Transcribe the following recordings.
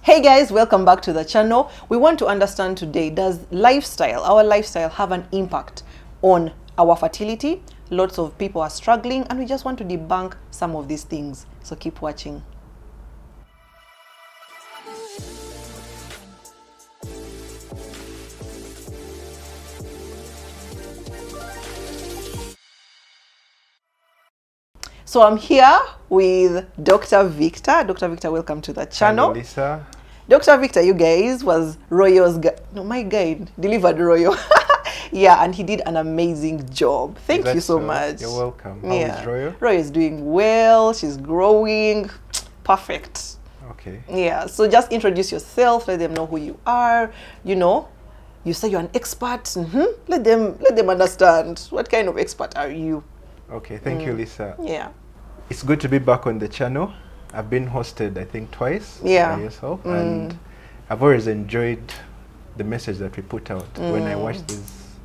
Hey guys, welcome back to the channel. We want to understand today, does our lifestyle have an impact on our fertility? Lots of people are struggling and we just want to debunk some of these things. So keep watching. So I'm here with Dr. Victor. Dr. Victor, welcome to the channel. Hello, Lisa. Dr. Victor, you guys, was Royo's my guide, delivered Royo. Yeah, and he did an amazing job. Thank you so much. You're welcome. How is Royo? Royo is doing well. She's growing. Perfect. Okay. Yeah, so just introduce yourself. Let them know who you are. You know, you say you're an expert. Let them understand. What kind of expert are you? Okay, thank you, Lisa. Yeah. It's good to be back on the channel. I've been hosted, I think, twice by yourself, and I've always enjoyed the message that we put out when I watch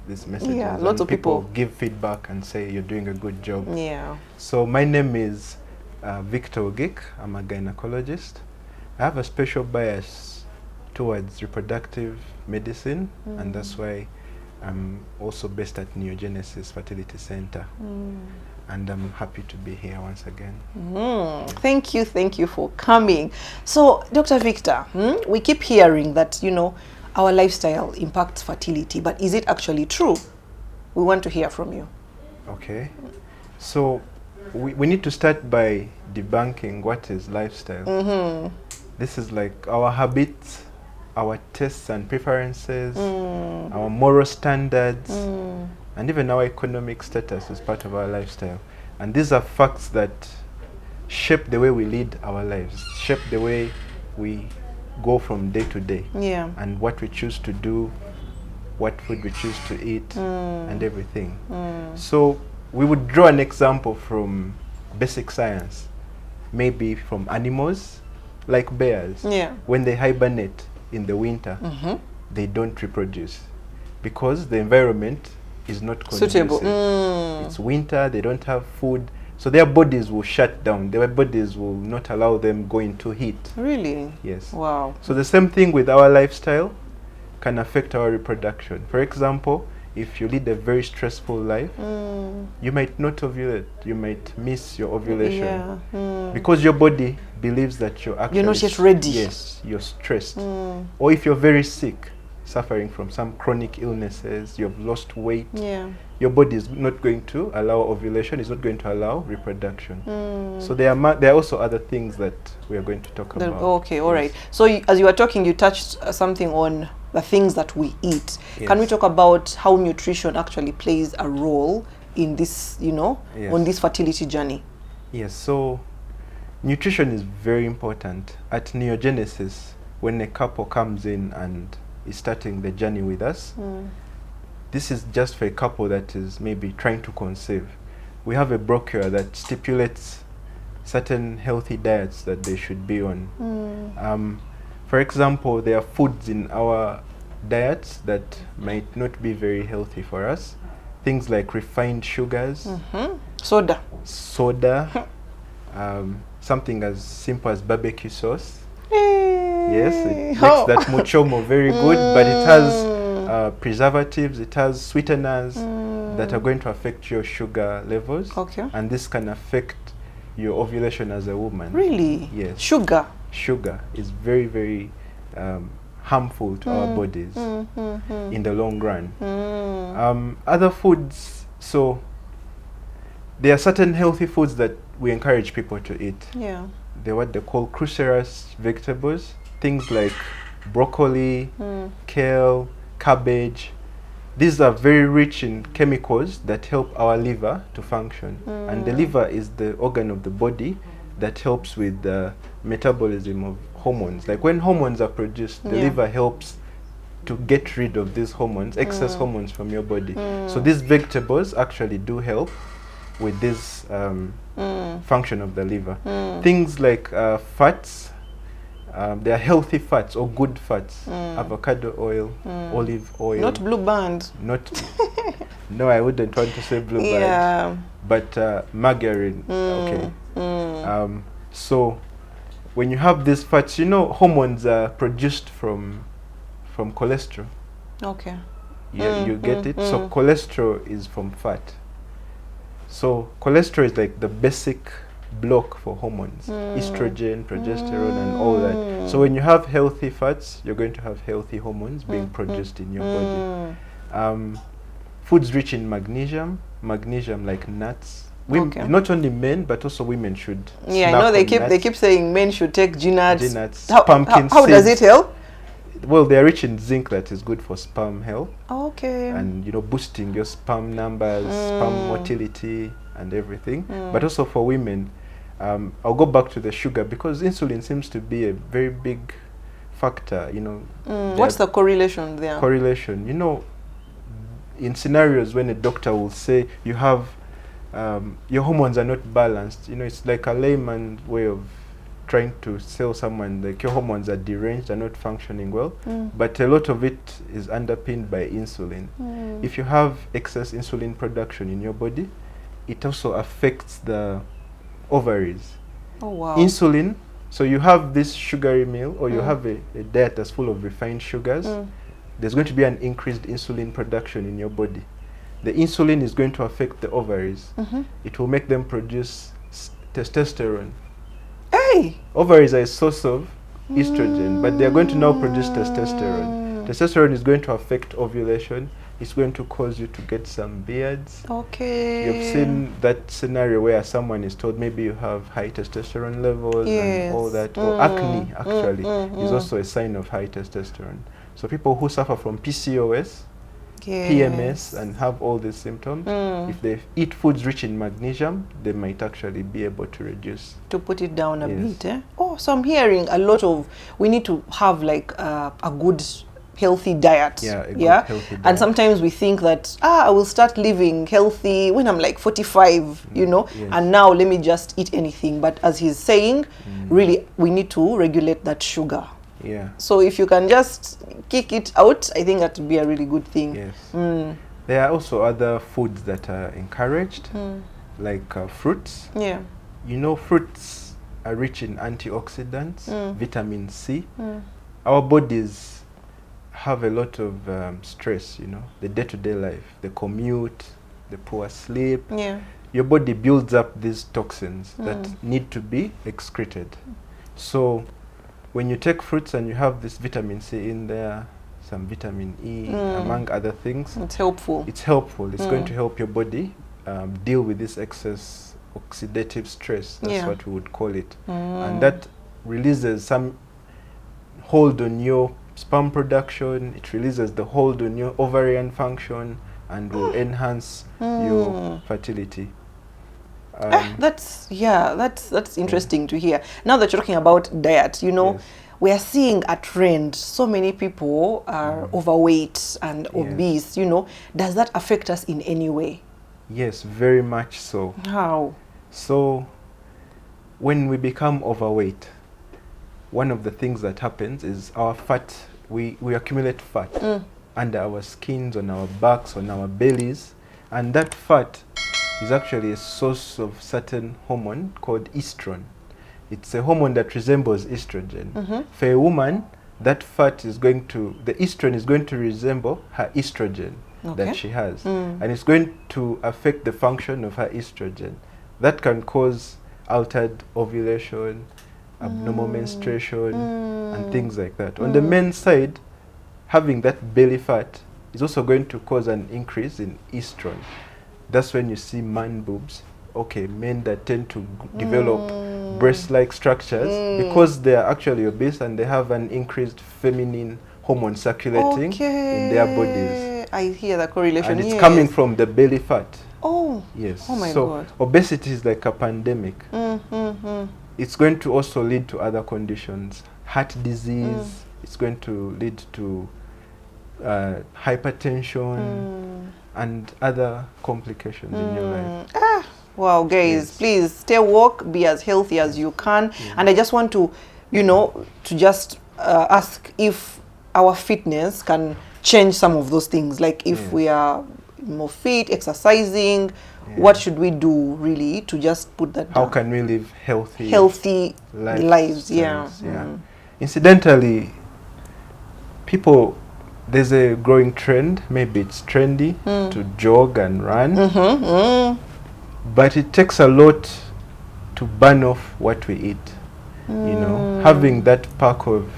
these messages. Yeah, lots of people give feedback and say you're doing a good job. Yeah. So my name is Victor Ogik. I'm a gynecologist. I have a special bias towards reproductive medicine, and that's why I'm also based at Neogenesis Fertility Center. And I'm happy to be here once again. Thank you for coming. So, Dr. Victor, we keep hearing that, you know, our lifestyle impacts fertility, but is it actually true? We want to hear from you. Okay. So, we need to start by debunking what is lifestyle. This is like our habits, our tastes and preferences, our moral standards, and even our economic status is part of our lifestyle. And these are facts that shape the way we lead our lives, shape the way we go from day to day, and what we choose to do, what food we choose to eat, and everything. So we would draw an example from basic science, maybe from animals, like bears. When they hibernate in the winter, they don't reproduce because the environment is not conducive. It's winter, they don't have food, so their bodies will shut down. Their bodies will not allow them go into heat. Really? Yes. Wow. So the same thing with our lifestyle can affect our reproduction. For example, if you lead a very stressful life, you might not ovulate. You might miss your ovulation because your body believes that you're not yet ready. Yes, you're stressed. Or if you're very sick, suffering from some chronic illnesses, you've lost weight, your body is not going to allow ovulation, is not going to allow reproduction. So there are also other things that we are going to talk about. Okay, all right. So as you were talking, you touched something on the things that we eat. Can we talk about how nutrition actually plays a role in this, you know, on this fertility journey? Yes, so nutrition is very important. At Neogenesis, when a couple comes in and is starting the journey with us, this is just for a couple that is maybe trying to conceive. We have a brochure that stipulates certain healthy diets that they should be on. For example, there are foods in our diets that might not be very healthy for us. Things like refined sugars, soda, something as simple as barbecue sauce. Yes, it makes that muchomo very good, but it has preservatives, it has sweeteners that are going to affect your sugar levels. And this can affect your ovulation as a woman. Really? Yes. Sugar is very, very harmful to our bodies in the long run. Other foods, so there are certain healthy foods that we encourage people to eat. They're what they call cruciferous vegetables. Things like broccoli, kale, cabbage. These are very rich in chemicals that help our liver to function. And the liver is the organ of the body that helps with the metabolism of hormones. Like when hormones are produced, the liver helps to get rid of these hormones, excess hormones from your body. So these vegetables actually do help with this function of the liver. Things like fats, they are healthy fats or good fats. Avocado oil, olive oil. Not Blue Band. Not. No, I wouldn't want to say Blue Band. But margarine. Okay. So when you have these fats, you know, hormones are produced from cholesterol. Okay. You get it? So cholesterol is from fat. So cholesterol is like the basic block for hormones, estrogen, progesterone, and all that. So when you have healthy fats, you're going to have healthy hormones being produced in your body. Foods rich in magnesium like nuts. Not only men, but also women should. Yeah, I know they keep saying men should take nuts. Pumpkin how does it help? Well, they are rich in zinc that is good for sperm health. Okay. And, you know, boosting your sperm numbers, sperm motility, and everything. But also for women, I'll go back to the sugar, because insulin seems to be a very big factor, you know. What's the correlation there? Correlation, you know, in scenarios when a doctor will say you have, your hormones are not balanced, you know, it's like a layman way of trying to tell someone like your hormones are deranged, are not functioning well, but a lot of it is underpinned by insulin. If you have excess insulin production in your body, it also affects the ovaries. Oh wow. Insulin, so you have this sugary meal, or you have a diet that's full of refined sugars, there's going to be an increased insulin production in your body. The insulin is going to affect the ovaries. It will make them produce testosterone. Hey! Ovaries are a source of estrogen, but they are going to now produce testosterone. Testosterone is going to affect ovulation. It's going to cause you to get some beards. Okay. You've seen that scenario where someone is told maybe you have high testosterone levels and all that. Or acne, actually, is also a sign of high testosterone. So people who suffer from PCOS, PMS, and have all these symptoms, if they eat foods rich in magnesium, they might actually be able to reduce. To put it down a bit, eh? Oh, so I'm hearing a lot of, we need to have like a good healthy diet. Yeah, a good healthy diet. And sometimes we think that, I will start living healthy when I'm like 45, you know, and now let me just eat anything. But as he's saying, really, we need to regulate that sugar. Yeah. So if you can just kick it out, I think that would be a really good thing. Yes. There are also other foods that are encouraged, like fruits. Yeah. You know, fruits are rich in antioxidants, vitamin C. Our bodies have a lot of stress, you know, the day-to-day life, the commute, the poor sleep. Yeah. Your body builds up these toxins that need to be excreted. So when you take fruits and you have this vitamin C in there, some vitamin E, among other things, it's helpful. It's helpful. It's going to help your body deal with this excess oxidative stress. That's what we would call it. And that releases some hold on your sperm production. It releases the hold on your ovarian function and will enhance your fertility. That's interesting to hear. Now that you're talking about diet, you know, we are seeing a trend. So many people are overweight and obese, you know. Does that affect us in any way? Yes, very much so. How? So when we become overweight, one of the things that happens is our fat, we accumulate fat under our skins, on our backs, on our bellies, and that fat is actually a source of certain hormone called estrogen. It's a hormone that resembles estrogen. For a woman, that fat is going to, the estrogen is going to resemble her estrogen that she has. And it's going to affect the function of her estrogen. That can cause altered ovulation, abnormal menstruation, and things like that. On the men's side, having that belly fat is also going to cause an increase in estrogen. That's when you see man boobs. Okay, men that tend to develop breast-like structures because they are actually obese and they have an increased feminine hormone circulating in their bodies. I hear the correlation. And it's coming from the belly fat. Oh. Yes. Oh my God. So obesity is like a pandemic. It's going to also lead to other conditions. Heart disease. It's going to lead to hypertension and other complications in your life. Wow, guys, please stay woke, be as healthy as you can. And I just want to, you know, to just ask if our fitness can change some of those things. Like if we are more fit, exercising, what should we do really to just put that How down? can we live healthy lives? Yeah. Incidentally, there's a growing trend, maybe it's trendy to jog and run, but it takes a lot to burn off what we eat. You know, having that pack of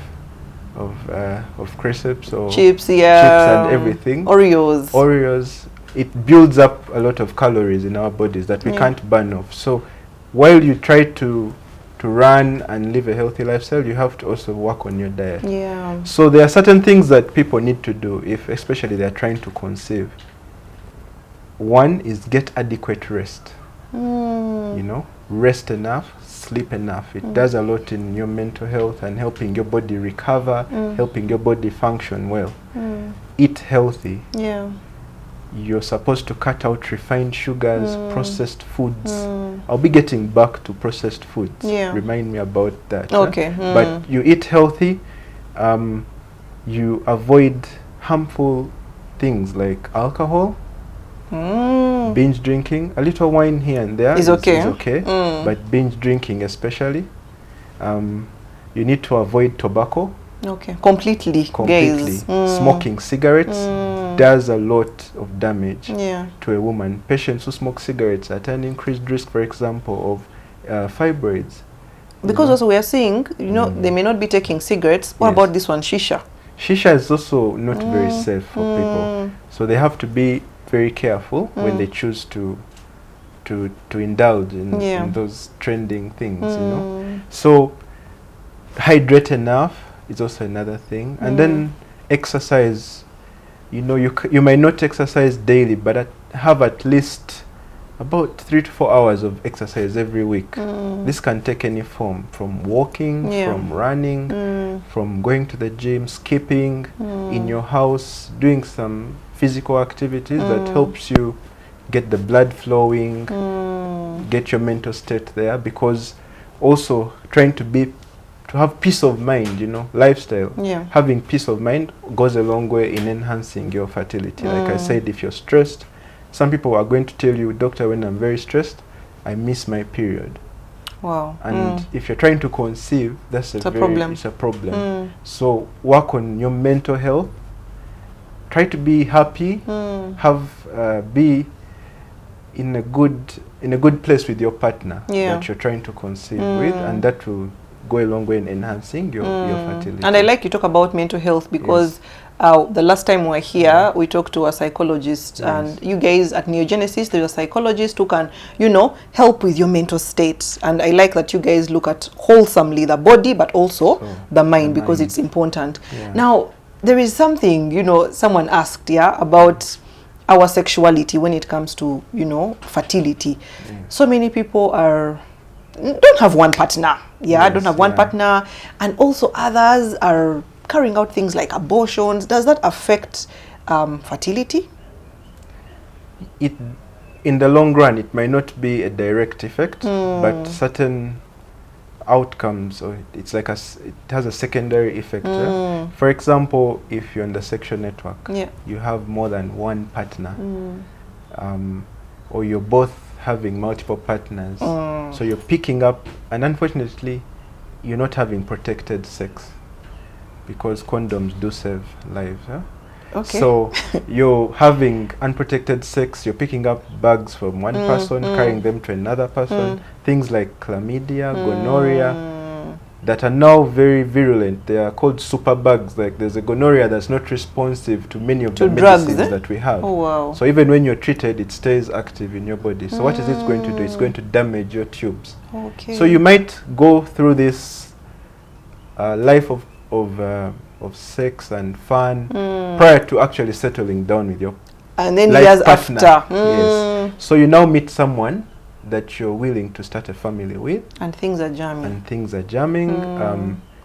crisps or chips and everything, Oreos, it builds up a lot of calories in our bodies that we can't burn off. So while you try to run and live a healthy lifestyle, you have to also work on your diet. Yeah. So there are certain things that people need to do, if especially they're trying to conceive. One is get adequate rest. You know, rest enough, sleep enough. It does a lot in your mental health and helping your body recover, helping your body function well. Eat healthy. Yeah. You're supposed to cut out refined sugars, processed foods. I'll be getting back to processed foods. Yeah. Remind me about that. Okay. But you eat healthy. You avoid harmful things like alcohol, binge drinking. A little wine here and there is okay. But binge drinking especially. You need to avoid tobacco. Okay. Completely. Guys. Smoking cigarettes does a lot of damage to a woman. Patients who smoke cigarettes are at an increased risk, for example, of fibroids. Because also we are seeing, you know, they may not be taking cigarettes. What about this one, shisha? Shisha is also not very safe for people. So they have to be very careful when they choose to indulge in those trending things, you know. So hydrate enough is also another thing. And then exercise. You know, you might not exercise daily, but have at least about 3 to 4 hours of exercise every week. This can take any form, from walking, from running, from going to the gym, skipping, in your house, doing some physical activities that helps you get the blood flowing, get your mental state there, because also trying to have peace of mind, you know, lifestyle. Having peace of mind goes a long way in enhancing your fertility. Like I said, if you're stressed, some people are going to tell you, doctor, when I'm very stressed, I miss my period. Wow. And if you're trying to conceive, it's a problem. So work on your mental health. Try to be happy. Be in a good place with your partner that you're trying to conceive with, and that will go a long way in enhancing your fertility. And I like you talk about mental health because the last time we were here, we talked to a psychologist, and you guys at Neogenesis, there's a psychologist who can, you know, help with your mental state. And I like that you guys look at wholesomely the body, but also the mind, because it's important. Now, there is something, you know, someone asked, about our sexuality when it comes to, you know, fertility. So many people don't have one partner. Don't have one partner, and also others are carrying out things like abortions. Does that affect fertility? In the long run, it might not be a direct effect, but certain outcomes, or it's like it has a secondary effect. For example, if you're on the sexual network, you have more than one partner, or you're both having multiple partners, so you're picking up, and unfortunately you're not having protected sex, because condoms do save lives. So you're having unprotected sex, you're picking up bugs from one person, carrying them to another person, things like chlamydia, gonorrhea, that are now very virulent. They are called superbugs. Like there's a gonorrhea that's not responsive to many of the medicines that we have. So even when you're treated, it stays active in your body. So what is it going to do? It's going to damage your tubes. So you might go through this life of sex and fun prior to actually settling down with your and then years partner. Yes. So you now meet someone that you're willing to start a family with, and things are jamming.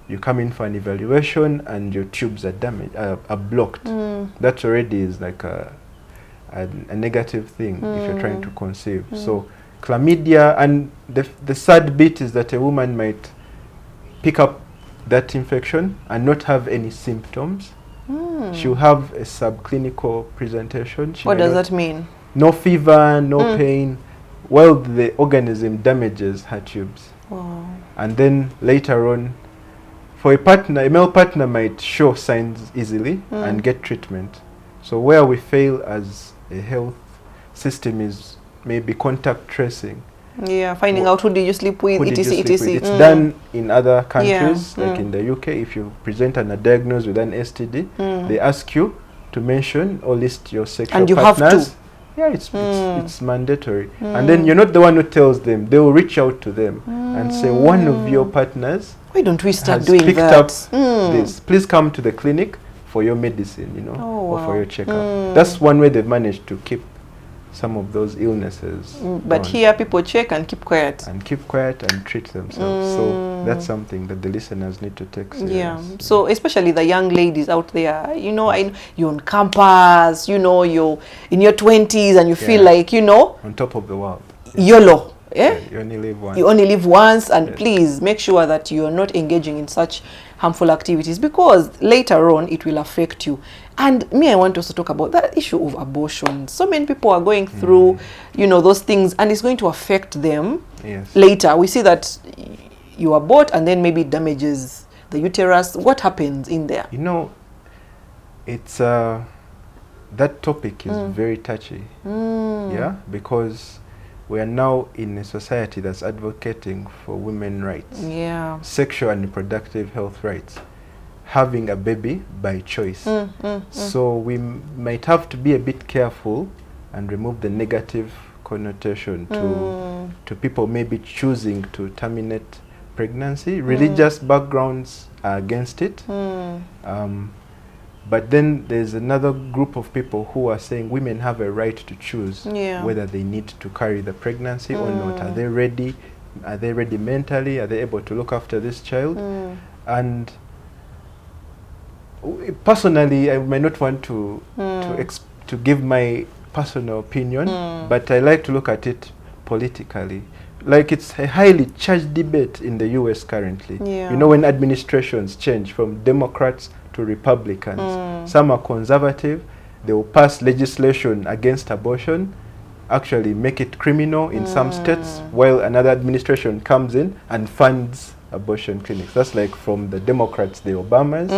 You come in for an evaluation and your tubes are damaged, are blocked. That already is like a negative thing if you're trying to conceive. So chlamydia, and the sad bit is that a woman might pick up that infection and not have any symptoms. She'll have a subclinical presentation. What does that mean? no fever, no pain, while the organism damages her tubes. Wow. And then later on, for a partner, a male partner might show signs easily and get treatment. So where we fail as a health system is maybe contact tracing. Yeah, finding out who did you sleep with, Who did you etc, sleep with? etc. It's done in other countries, Yeah. like in the UK. If you present and are diagnosed with an STD, they ask you to mention or list your sexual And you partners. have to. Yeah, it's mandatory. And then you're not the one who tells them. They will reach out to them and say, one of your partners Why don't we start has doing picked that? up this. Please come to the clinic for your medicine, you know, Oh, or for wow. your checkup. That's one way they've managed to keep some of those illnesses. But gone. here people check and keep quiet. And keep quiet and treat themselves. So that's something that the listeners need to take serious. Yeah. So especially the young ladies out there, you know, you're on campus, you know, you're in your 20s and you feel like, you know, on top of the world. YOLO. Yeah? You only live once. You only live once, and Yes. please make sure that you are not engaging in such harmful activities, because later on it will affect you. And me, I want to also talk about that issue of abortion. So many people are going through, you know, those things, and it's going to affect them Yes. later. We see that you abort and then maybe it damages the uterus. What happens in there? You know, it's that topic is very touchy. Yeah, because we are now in a society that's advocating for women's rights, Yeah. sexual and reproductive health rights, having a baby by choice. So we might have to be a bit careful and remove the negative connotation to people maybe choosing to terminate pregnancy. Religious backgrounds are against it. But then there's another group of people who are saying women have a right to choose whether they need to carry the pregnancy or not. Are they ready? Are they ready mentally? Are they able to look after this child? And personally, I might not want to to give my personal opinion, but I like to look at it politically. Like, it's a highly charged debate in the US currently. Yeah. You know, when administrations change from Democrats to Republicans, some are conservative, they will pass legislation against abortion, actually make it criminal in some states, while another administration comes in and funds abortion clinics. That's like from the Democrats, the Obamas,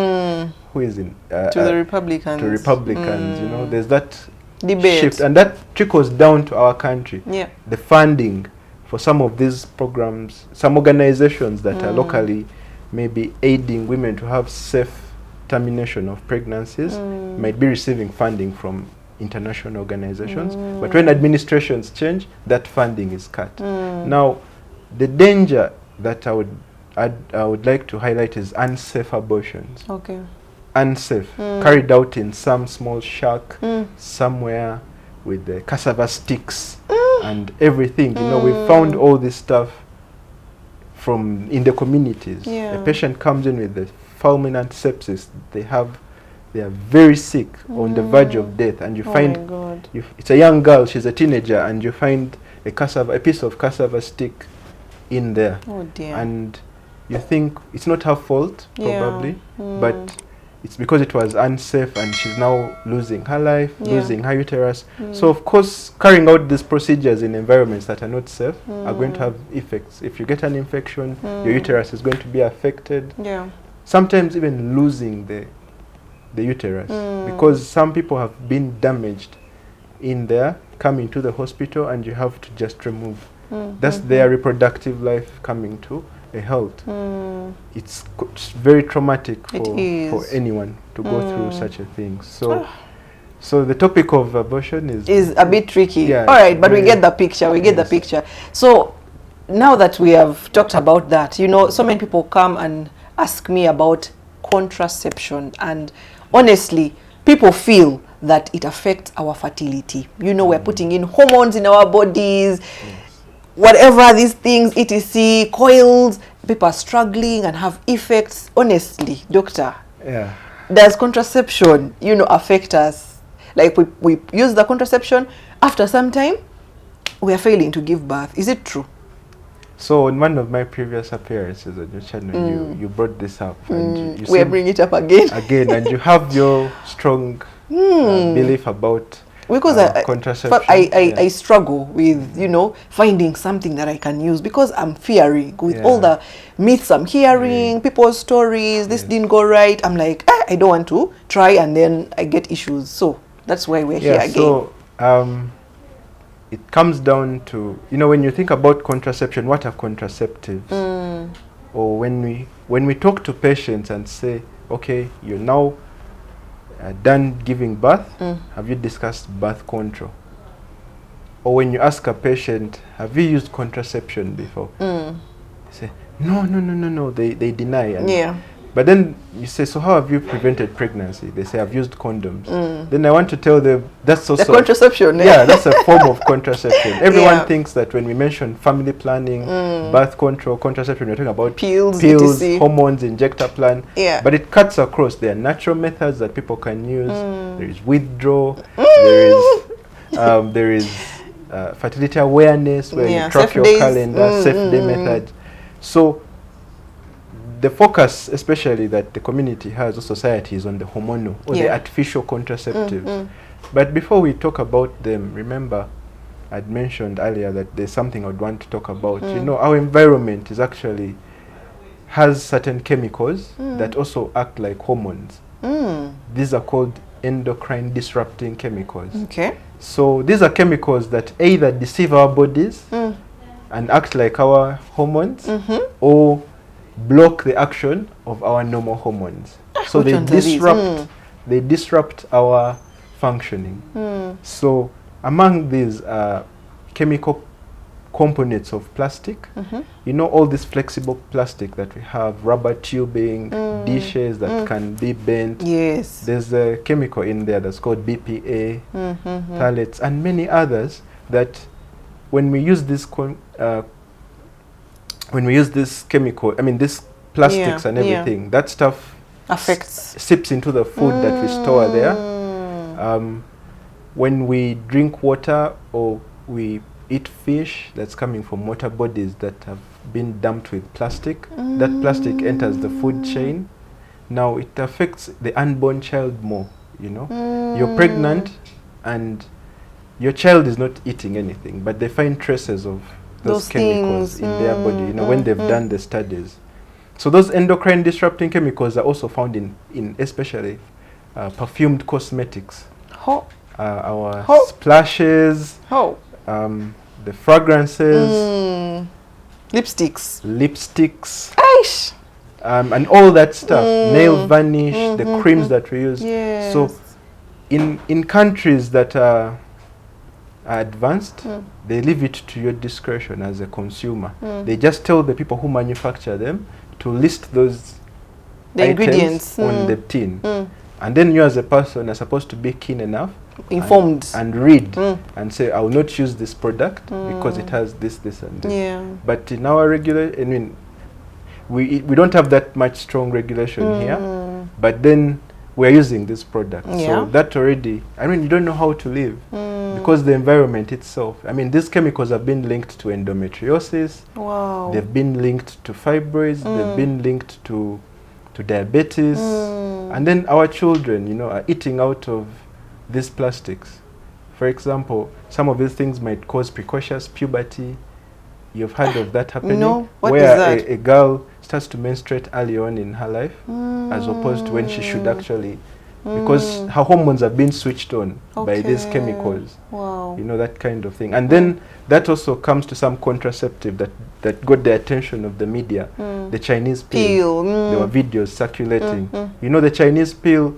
who is in To the Republicans. to Republicans. You know, there's that Debate. shift, and that trickles down to our country. Yeah. The funding for some of these programs, some organizations that are locally maybe aiding women to have safe termination of pregnancies might be receiving funding from international organizations. But when administrations change, that funding is cut. Now, the danger that I would like to highlight is unsafe abortions. Okay. Unsafe, carried out in some small shack somewhere with the cassava sticks and everything. You know, we found all this stuff in the communities. Yeah. A patient comes in with the fulminant sepsis. They are very sick, on the verge of death, and you Oh find my God. it's a young girl, she's a teenager, and you find a piece of cassava stick in there. Oh dear. And you think it's not her fault, Yeah. probably, but it's because it was unsafe, and she's now losing her life, losing her uterus. So of course, carrying out these procedures in environments that are not safe are going to have effects. If you get an infection, your uterus is going to be affected. Yeah. Sometimes even losing the uterus, because some people have been damaged in there, coming to the hospital, and you have to just remove. That's their reproductive life coming to a halt. It's very traumatic for anyone to go through such a thing. So the topic of abortion is a bit tricky. Yeah, all right, but we get the picture. We get the picture. So now that we have talked about that, you know, so many people come and ask me about contraception, and honestly, people feel that it affects our fertility. You know, we're putting in hormones in our bodies, whatever these things, etc., coils. People are struggling and have effects. Honestly, doctor, does contraception, you know, affect us? Like, we use the contraception, after some time, we are failing to give birth. Is it true? So in one of my previous appearances on your channel, you brought this up, and we are bringing it up again. and you have your strong belief about because contraception. I struggle with, you know, finding something that I can use, because I'm fearing with all the myths I'm hearing, people's stories, this didn't go right. I'm like, I don't want to try, and then I get issues. So that's why we're here again. So it comes down to, you know, when you think about contraception, what are contraceptives? Or when we talk to patients and say, okay, you're now done giving birth, have you discussed birth control? Or when you ask a patient, have you used contraception before? They say, no, they deny. And but then you say, so how have you prevented pregnancy? They say, I've used condoms. Then I want to tell them, that's also... The contraception. Yeah, that's a form of contraception. Everyone thinks that when we mention family planning, birth control, contraception, we're talking about pills, hormones, injector plan. But it cuts across. There are natural methods that people can use. There is withdrawal. There is fertility awareness, where you track your calendar, safe day method. So the focus, especially that the community has, or society, is on the hormonal or the artificial contraceptives. But before we talk about them, remember, I'd mentioned earlier that there's something I'd want to talk about. You know, our environment is actually has certain chemicals that also act like hormones. These are called endocrine disrupting chemicals. Okay. So these are chemicals that either deceive our bodies and act like our hormones, or block the action of our normal hormones. So they disrupt our functioning. So among these chemical components of plastic, you know, all this flexible plastic that we have, rubber tubing, dishes that can be bent. There's a chemical in there that's called BPA, phthalates, and many others that when we use this chemical, I mean this plastics and everything, that stuff seeps into the food that we store there. When we drink water or we eat fish that's coming from water bodies that have been dumped with plastic, that plastic enters the food chain. Now it affects the unborn child more, you know. You're pregnant and your child is not eating anything, but they find traces of those chemicals in their body, you know, when they've done the studies. So those endocrine disrupting chemicals are also found in especially perfumed cosmetics. Our splashes, the fragrances, lipsticks, and all that stuff, nail varnish, the creams that we use. So in countries that are advanced, they leave it to your discretion as a consumer. They just tell the people who manufacture them to list those ingredients on the tin. And then you as a person are supposed to be keen enough, informed, and read and say, I will not use this product because it has this, and this. But in our I mean, we don't have that much strong regulation here, but then we're using this product. So that already, I mean, you don't know how to live because the environment itself, I mean, these chemicals have been linked to endometriosis. They've been linked to fibroids. They've been linked to diabetes. And then our children, you know, are eating out of these plastics. For example, some of these things might cause precocious puberty. You've heard of that happening? No, what where is that? A girl starts to menstruate early on in her life, as opposed to when she should actually, because her hormones have been switched on by these chemicals. You know, that kind of thing. And then that also comes to some contraceptive that got the attention of the media. The Chinese pill. There were videos circulating. You know, the Chinese pill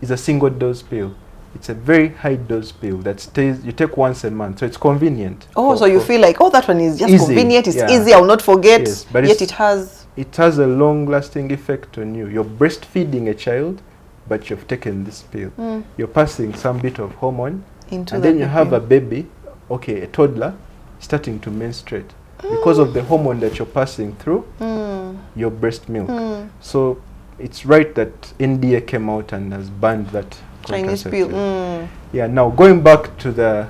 is a single dose pill. It's a very high dose pill that stays, you take once a month, so it's convenient. So you feel like, that one is just easy, convenient, it's easy, I'll not forget, but yet it has a long-lasting effect on you. You're breastfeeding a child, but you've taken this pill. You're passing some bit of hormone, into and then you have a baby, a toddler, starting to menstruate. Because of the hormone that you're passing through your breast milk. So it's right that NDA came out and has banned that Chinese pill. Now going back to the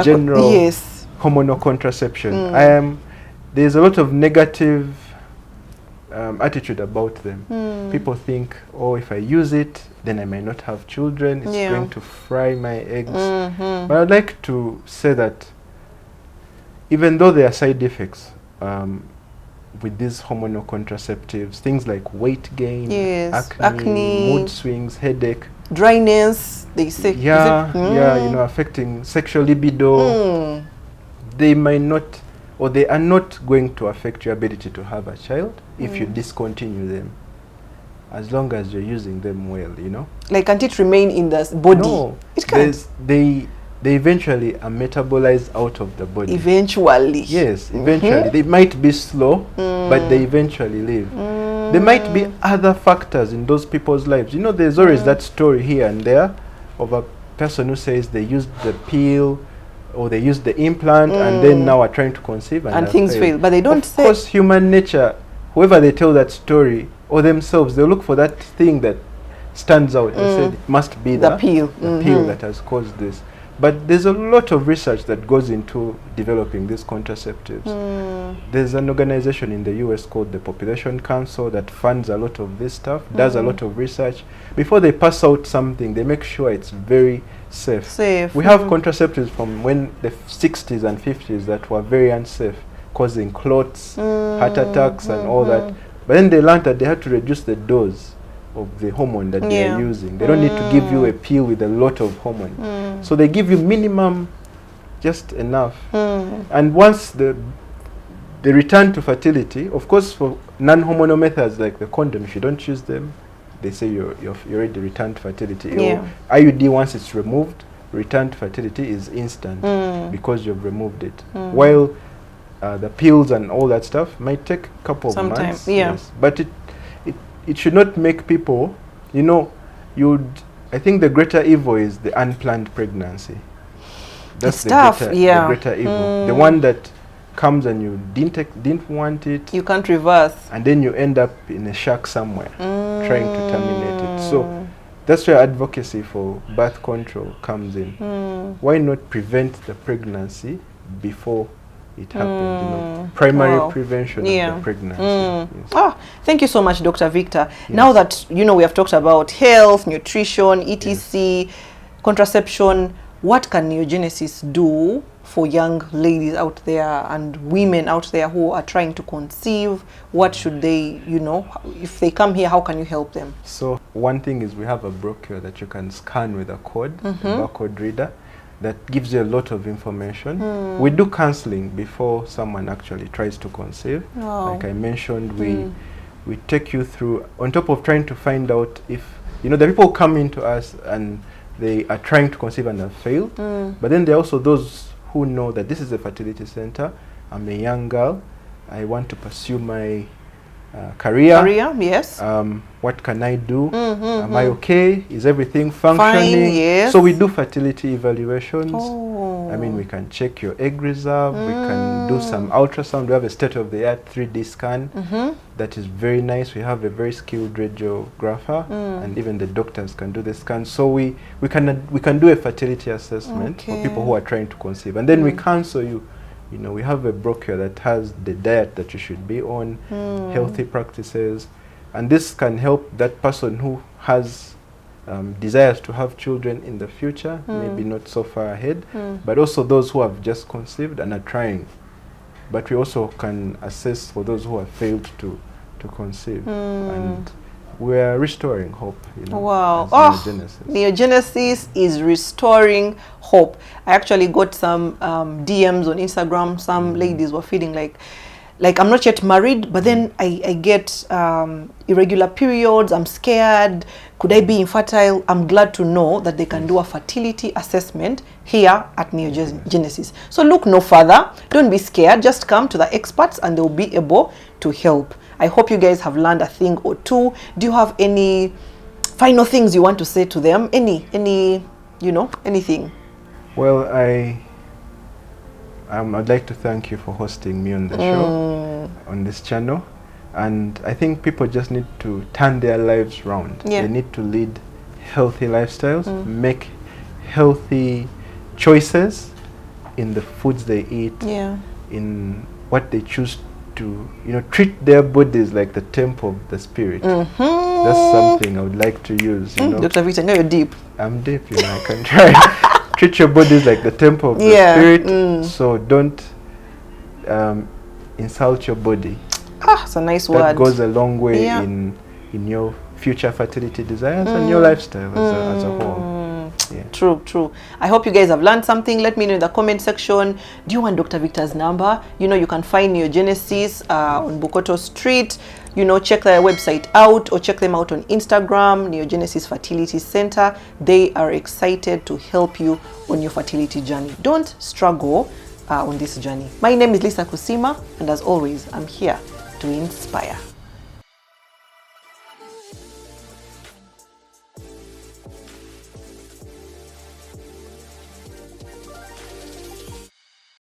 general hormonal contraception, there's a lot of negative attitude about them. People think, oh, if I use it, then I might not have children. It's going to fry my eggs. But I'd like to say that even though there are side effects with these hormonal contraceptives, things like weight gain, acne, mood swings, headache, dryness, they say. Yeah, you know, affecting sexual libido. They might not, or they are not going to affect your ability to have a child if you discontinue them, as long as you're using them well, you know. Like, can't it remain in the body? No, it can't. They eventually are metabolized out of the body. Eventually. Yes, eventually. They might be slow, but they eventually leave. There might be other factors in those people's lives. You know, there's always that story here and there of a person who says they used the pill or they used the implant and then now are trying to conceive and things fail. But they don't say. Of course, human nature, whoever they tell that story or themselves, they look for that thing that stands out. They said it must be the pill that has caused this. But there's a lot of research that goes into developing these contraceptives. There's an organization in the US called the Population Council that funds a lot of this stuff, does a lot of research. Before they pass out something, they make sure it's very safe. We have contraceptives from when the 60s and 50s that were very unsafe, causing clots, heart attacks and all that. But then they learned that they had to reduce the dose of the hormone that they are using. They don't need to give you a pill with a lot of hormone. So they give you minimum, just enough. And once they return to fertility, of course for non-hormonal methods like the condom, if you don't use them, they say you're already returned to fertility. IUD, once it's removed, return to fertility is instant because you've removed it. While the pills and all that stuff might take a couple of months. Yes. But it should not make people, you know, I think the greater evil is the unplanned pregnancy. That's the greater evil. The one that comes and you didn't want it. You can't reverse. And then you end up in a shack somewhere trying to terminate it. So that's where advocacy for birth control comes in. Why not prevent the pregnancy before it happened, you know, primary prevention of the pregnancy. Yes. Thank you so much, Dr. Victor. Yes. Now that, you know, we have talked about health, nutrition, etc., contraception, what can Neogenesis do for young ladies out there and women out there who are trying to conceive? What should they, you know, if they come here, how can you help them? So one thing is we have a brochure that you can scan with a code, a barcode reader, that gives you a lot of information. We do counseling before someone actually tries to conceive. Like I mentioned, we take you through, on top of trying to find out if, you know, the people come into us and they are trying to conceive and have failed, but then there are also those who know that this is a fertility center, I'm a young girl, I want to pursue my career. Yes. What can I do? Am I okay? Is everything functioning? Yes. So we do fertility evaluations. I mean, we can check your egg reserve. We can do some ultrasound. We have a state-of-the-art 3D scan that is very nice. We have a very skilled radiographer, and even the doctors can do the scan. So we can do a fertility assessment for people who are trying to conceive, and then we counsel you. You know, we have a brochure that has the diet that you should be on, healthy practices, and this can help that person who has desires to have children in the future, maybe not so far ahead, but also those who have just conceived and are trying. But we also can assess for those who have failed to conceive, and we're restoring hope. You know, wow. Neogenesis. Neogenesis is restoring hope. I actually got some DMs on Instagram. Some ladies were feeling like I'm not yet married, but then I get irregular periods. I'm scared. Could I be infertile? I'm glad to know that they can do a fertility assessment here at Neogenesis. So look no further. Don't be scared. Just come to the experts and they'll be able to help. I hope you guys have learned a thing or two. Do you have any final things you want to say to them? Any, you know, anything? Well, I'd like to thank you for hosting me on the show, on this channel. And I think people just need to turn their lives around. They need to lead healthy lifestyles, make healthy choices in the foods they eat, in what they choose to, you know, treat their bodies like the temple of the spirit. That's something I would like to use, you know. Dr. Victor, now you're deep. I'm deep, you know, I can try. Treat your bodies like the temple of the spirit. So don't insult your body. It's a nice word. That goes a long way in your future fertility desires and your lifestyle as a whole. True. I hope you guys have learned something. Let me know in the comment section. Do you want Dr. Victor's number? You know, you can find Neogenesis on Bukoto Street. You know, check their website out or check them out on Instagram, Neogenesis Fertility Center. They are excited to help you on your fertility journey. Don't struggle on this journey. My name is Lisa Kusima, and as always, I'm here to inspire.